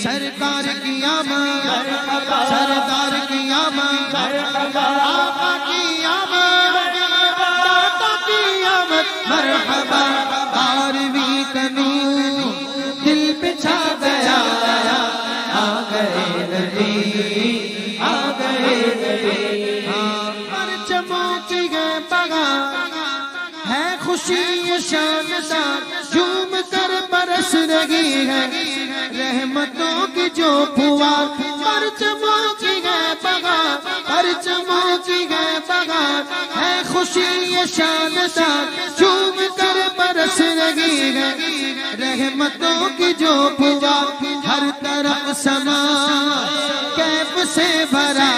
सरकार की आमद, सरदार की आमद, आका की आमद, दाता की आमद, मरहबा। 12वीं कनून दिल पे छा गया, आ गए नबी, आ गए नबी। परचमों की है बगा, है खुशी ये शानदार, झूम कर बरस रही है रहमतों की जो फुहार। परचमों की है बगार, परचमों की है बगार, है खुशी ये शानदार, झूम कर बरस रही है रहमतों की जो फुहार। हर तरफ समा कैफ से भरा,